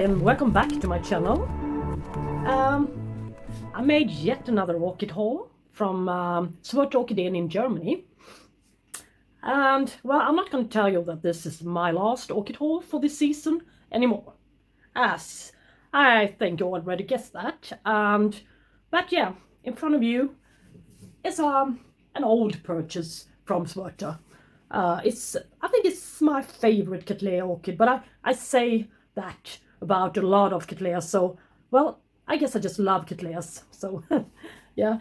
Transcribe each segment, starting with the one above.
and welcome back to my channel. I made yet another orchid haul from Schwerter orchideen in Germany. And well, I'm not going to tell you that this is my last orchid haul for this season anymore, as I think you already guessed that. But yeah, in front of you is an old purchase from Schwerter. I think it's my favorite cattleya orchid, but I say that about a lot of cattleyas, so well, I guess I just love cattleyas. So yeah,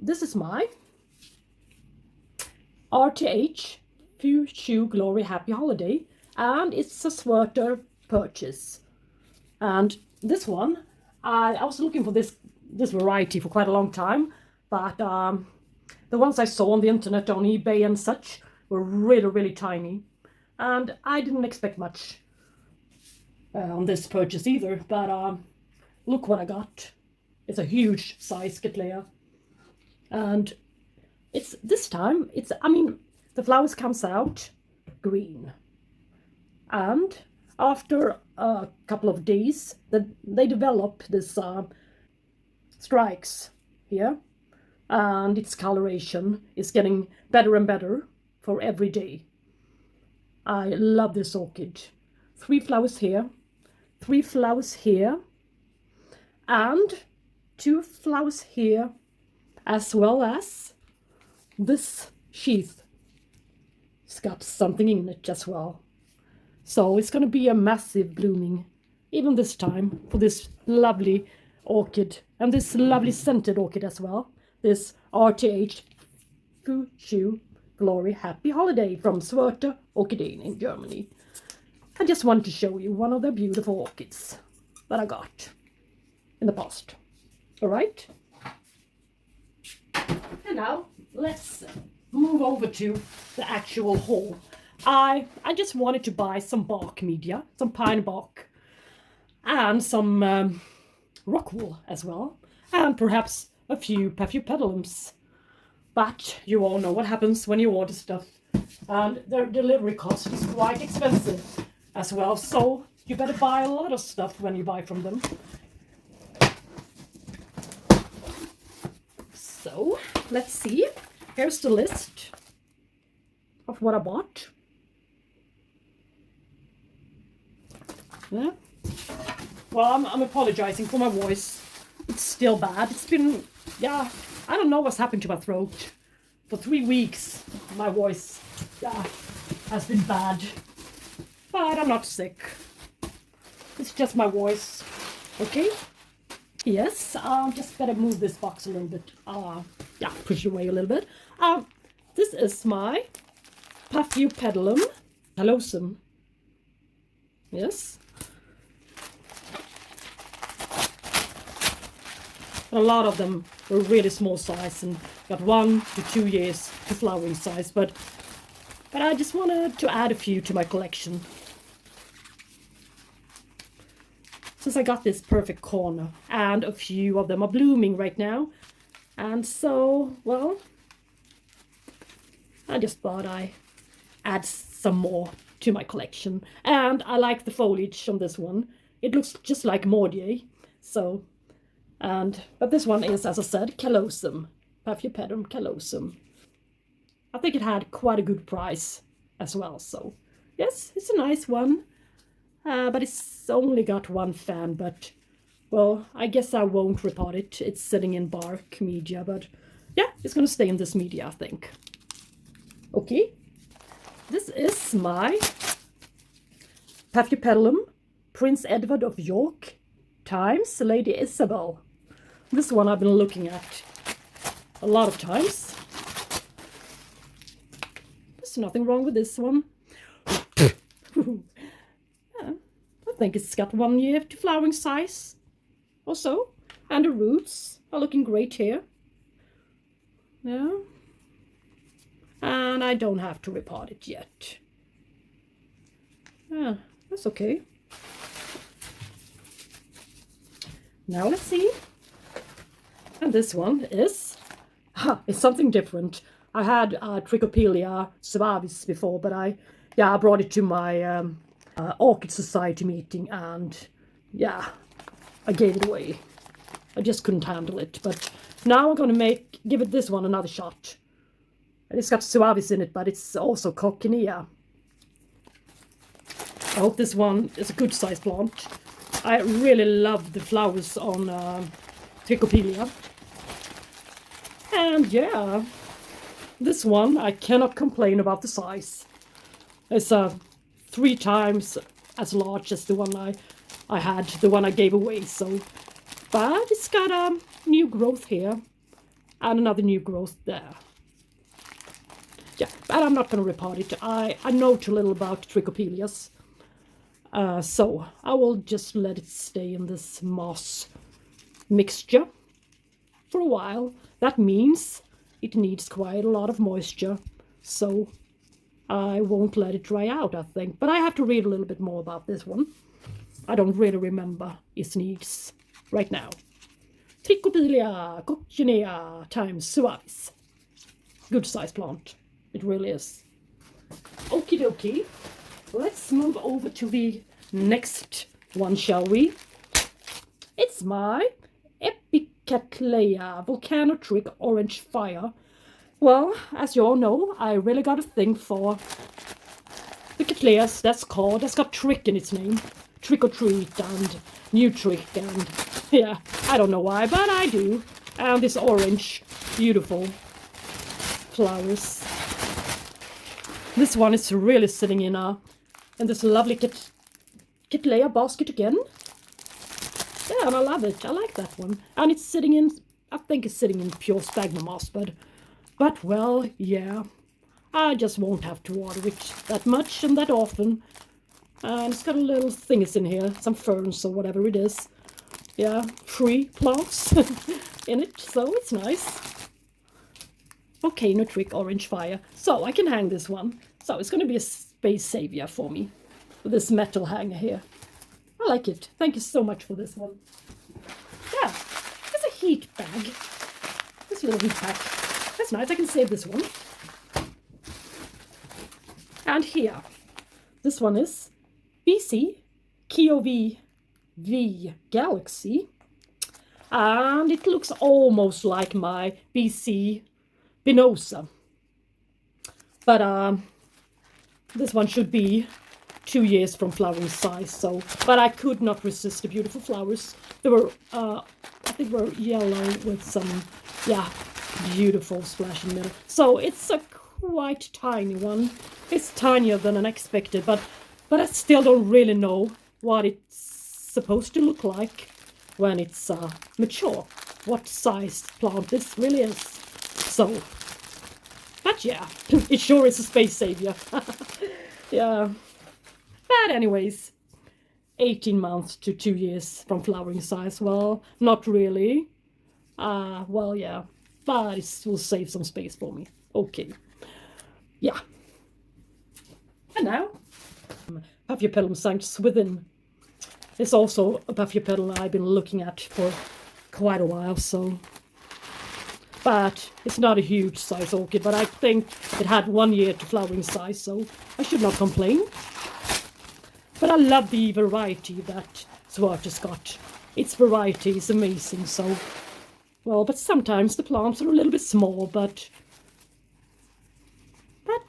this is my RTH Few Glory Happy Holiday, and it's a Schwerter purchase. And this one, I was looking for this variety for quite a long time, but the ones I saw on the internet, on eBay and such, were really tiny, and I didn't expect much on this purchase either. But look what I got. It's a huge size cattleya, and the flowers comes out green, and after a couple of days they develop this strikes here, and its coloration is getting better and better for every day. I love this orchid. 3 flowers here, 3 flowers here, and 2 flowers here, as well as this sheath. It's got something in it as well. So it's going to be a massive blooming, even this time, for this lovely orchid, and this lovely scented orchid as well. This RTH Few Glory Happy Holiday from Schwerter orchideen in Germany. I just wanted to show you one of the beautiful orchids that I got in the past. Alright? And now let's move over to the actual haul. I just wanted to buy some bark media, some pine bark, and some rock wool as well, and perhaps a few Paphiopedilums. But you all know what happens when you order stuff, and their delivery cost is quite expensive as well, so you better buy a lot of stuff when you buy from them. So let's see. Here's the list of what I bought. Yeah. Well, I'm apologizing for my voice. It's still bad. It's been, yeah, I don't know what's happened to my throat. For 3 weeks, my voice, yeah, has been bad. But I'm not sick. It's just my voice. Okay? Yes, just better move this box a little bit. Yeah, push it away a little bit. This is my Paphiopedilum Callosum. Yes. A lot of them were really small size and got 1 to 2 years to flowering size, but I just wanted to add a few to my collection. Since I got this perfect corner, and a few of them are blooming right now, and so, well, I just thought I add some more to my collection. And I like the foliage on this one. It looks just like Mordier, so, but this one is, as I said, Callosum, Paphiopedilum Callosum. I think it had quite a good price as well, so yes, it's a nice one. But it's only got 1 fan, but, well, I guess I won't repot it. It's sitting in bark media, but yeah, it's going to stay in this media, I think. Okay, this is my Paphiopedilum Prince Edward of York times Lady Isabel. This one I've been looking at a lot of times. There's nothing wrong with this one. I think it's got 1 year to flowering size or so, and the roots are looking great here. Yeah, and I don't have to repot it yet. Yeah, that's okay. Now let's see. And this one is, it's something different. I had Trichopilia suavis before, but I brought it to my Orchid Society meeting, and yeah, I gave it away. I just couldn't handle it. But now I'm gonna give this one another shot. It's got suavis in it, but it's also Coccinea. I hope this one is a good size plant. I really love the flowers on Trichopilia. And yeah, this one I cannot complain about the size. It's 3 times as large as the one I had, the one I gave away. So, but it's got a new growth here and another new growth there. Yeah, but I'm not going to repot it. I know too little about Trichopilias. So I will just let it stay in this moss mixture for a while. That means it needs quite a lot of moisture. So I won't let it dry out, I think. But I have to read a little bit more about this one. I don't really remember its needs right now. Trichopilia, Coccinea times suavis. Good size plant. It really is. Okie dokie. Let's move over to the next one, shall we? It's my Cattleya Volcano Trick Orange Fire. Well, as you all know, I really got a thing for the Cattleyas. That's got trick in its name. Trick or treat and new trick, and yeah, I don't know why, but I do. And this orange, beautiful flowers. This one is really sitting in this lovely Cattleya basket again. Yeah, and I love it. I like that one. And it's sitting in, I think it's sitting in pure sphagnum moss, but well, yeah. I just won't have to water it that much and that often. And it's got a little things in here, some ferns or whatever it is. Yeah, tree plants in it, so it's nice. Volcano Trick Orange Fire. So I can hang this one. So it's going to be a space savior for me. With this metal hanger here. I like it. Thank you so much for this one. Yeah, it's a heat bag. This little heat pack. That's nice. I can save this one. And here. This one is Keowee Vi Galaxy. And it looks almost like my BC Venosa. But this one should be 2 years from flowering size. So, but I could not resist the beautiful flowers. They were, I think, were yellow with some, yeah, beautiful splash in the middle. So it's a quite tiny one. It's tinier than I expected, but I still don't really know what it's supposed to look like when it's mature. What size plant this really is. So. But yeah, it sure is a space savior. Yeah. But anyways, 18 months to 2 years from flowering size. Well, not really. Well, yeah. But it will save some space for me. Okay. Yeah. And now, Paphiopedilum St. Swithin. It's also a Paphiopedilum I've been looking at for quite a while, so... But it's not a huge size orchid, but I think it had 1 year to flowering size, so I should not complain. But I love the variety that Schwerter's got. Its variety is amazing, so... Well, but sometimes the plants are a little bit small, but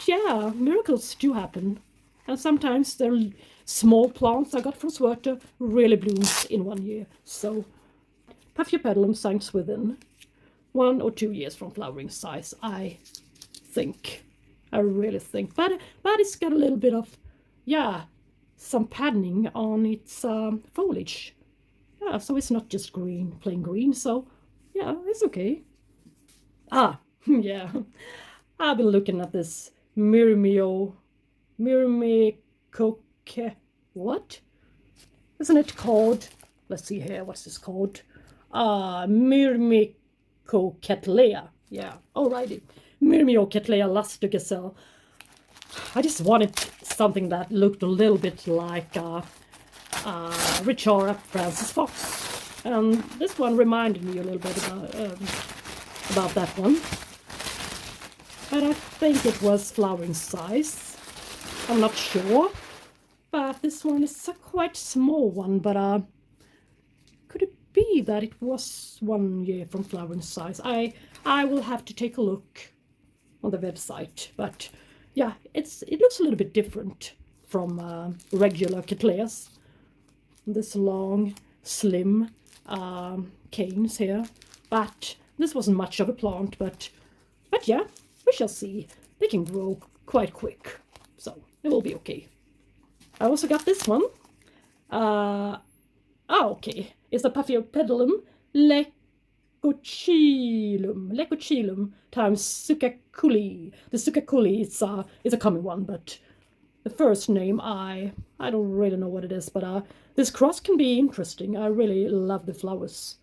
yeah, miracles do happen. And sometimes the small plants I got from Schwerter really blooms in 1 year. So, Paphiopedilum St. Swithin. 1 or 2 years from flowering size, I think. I really think. But it's got a little bit of, yeah, some patterning on its foliage. Yeah, so it's not just green, plain green. So, yeah, it's okay. Yeah. I've been looking at this Myrmecocattleya. What? Isn't it called? Let's see here. What's this called? Myrmecocattleya. Yeah, alrighty. Myrmecocattleya luster Gazelle. I just wanted something that looked a little bit like Richara Francis Fox. And this one reminded me a little bit about that one. But I think it was flowering size. I'm not sure. But this one is a quite small one, but be that it was 1 year from flowering size. I will have to take a look on the website, but yeah, it looks a little bit different from regular cattleyas. This long, slim canes here, but this wasn't much of a plant, but yeah, we shall see. They can grow quite quick, so it will be okay. I also got this one. Okay, it's a Paphiopedilum Leucochilum times sukhakulii. The sukhakulii is a common one, but the first name I don't really know what it is, but this cross can be interesting. I really love the flowers.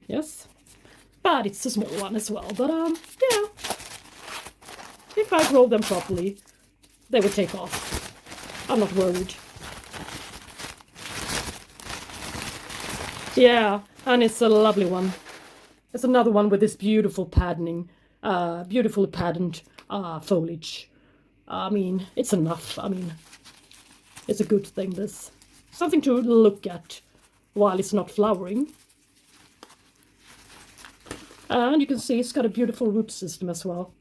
Yes, but it's a small one as well. But yeah, if I grow them properly, they will take off. I'm not worried. Yeah, and it's a lovely one. It's another one with this beautiful patterning, beautifully patterned foliage. I mean, it's enough. I mean, it's a good thing. This something to look at while it's not flowering. And you can see it's got a beautiful root system as well.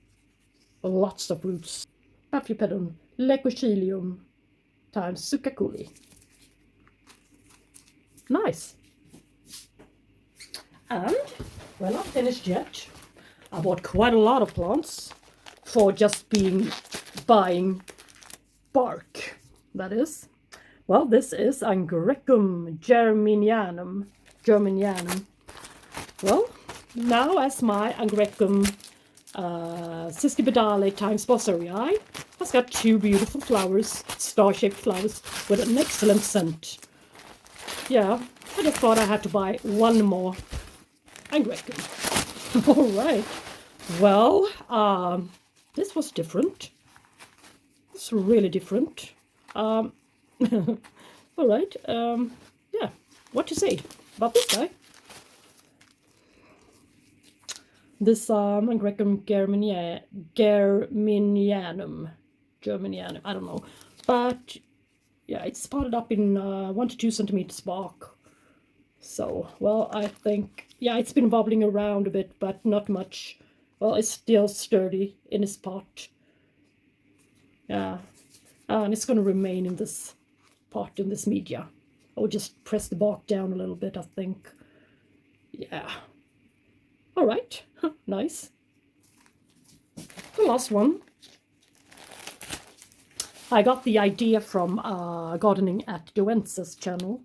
Lots of roots. Paphiopedilum Leucochilum times sukhakulii. Nice. And we're not finished yet. I bought quite a lot of plants for just buying bark, that is. Well, this is Angraecum Germinyanum. Well, now as my Angraecum Paphiopedilum times Basacubes has got 2 beautiful flowers, star-shaped flowers with an excellent scent. Yeah, I just thought I had to buy 1 more Angraecum. All right. Well, this was different. It's really different. All right. Yeah. What to say about this guy? This Angraecum Germinyanum. I don't know, but yeah, it's spotted up in 1 to 2 centimeters bark. So, well, I think, yeah, it's been wobbling around a bit, but not much. Well, it's still sturdy in its pot. Yeah, and it's going to remain in this pot, in this media. I will just press the bark down a little bit, I think. Yeah. All right, nice. The last one. I got the idea from Gardening at Joence's channel.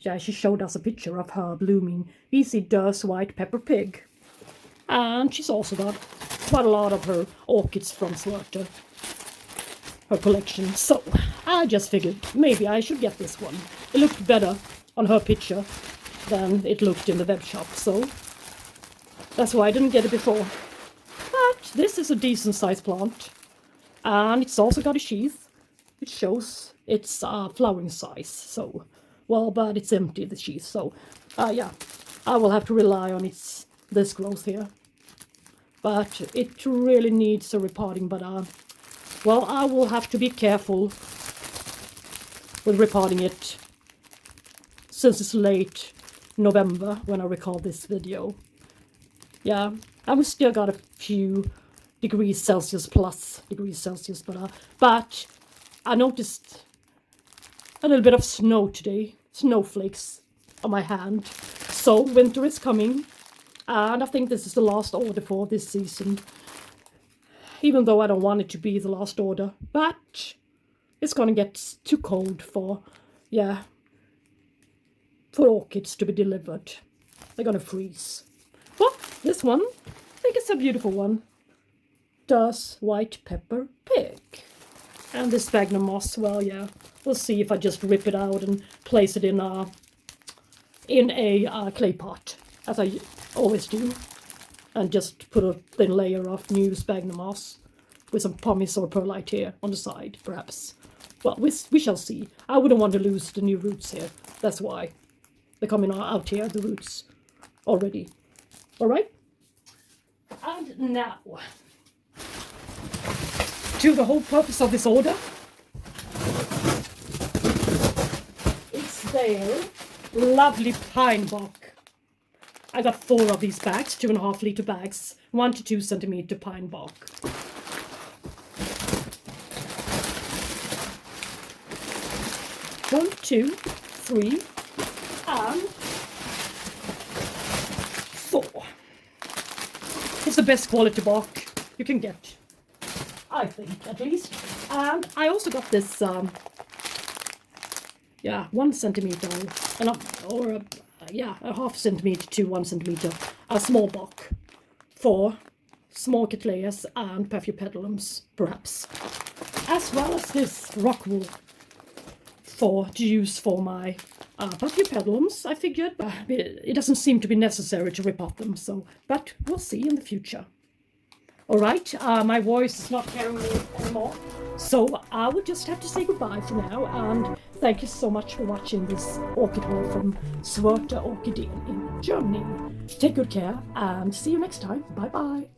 Yeah, she showed us a picture of her blooming BC Durst white pepper pig. And she's also got quite a lot of her orchids from Schwerter, her collection. So I just figured maybe I should get this one. It looked better on her picture than it looked in the web shop, so that's why I didn't get it before. But this is a decent sized plant. And it's also got a sheath, which shows its flowering size. So, well, but it's empty, the sheath. So, yeah, I will have to rely on this growth here. But it really needs a repotting. But, well, I will have to be careful with repotting it since it's late November when I record this video. Yeah, and we still got a few degrees Celsius, but I noticed a little bit of snow today, snowflakes on my hand. So winter is coming, and I think this is the last order for this season. Even though I don't want it to be the last order, but it's gonna get too cold for orchids to be delivered. They're gonna freeze. Well, this one, I think it's a beautiful one. Durst white pepper pig. And this sphagnum moss, well, yeah, we'll see if I just rip it out and place it in a clay pot, as I always do, and just put a thin layer of new sphagnum moss with some pumice or perlite here on the side, perhaps. Well, we shall see. I wouldn't want to lose the new roots here. That's why they're coming out here, the roots, already. All right? And now, to the whole purpose of this order, it's their lovely pine bark I got 4 of these bags, 2.5 liter bags, 1 to 2 centimeter pine bark. One, 2, 3, and 4. It's the best quality bark you can get, I think, at least. And I also got this, 1 centimeter, or a half centimeter to 1 centimeter, a small bark for small cattleyas and Paphiopedilums, perhaps, as well as this rock wool to use for my Paphiopedilums. I figured it doesn't seem to be necessary to rip off them, but we'll see in the future. All right, my voice is not carrying me anymore, so I will just have to say goodbye for now, and thank you so much for watching this orchid haul from Schwerter Orchideen in Germany. Take good care, and see you next time. Bye-bye.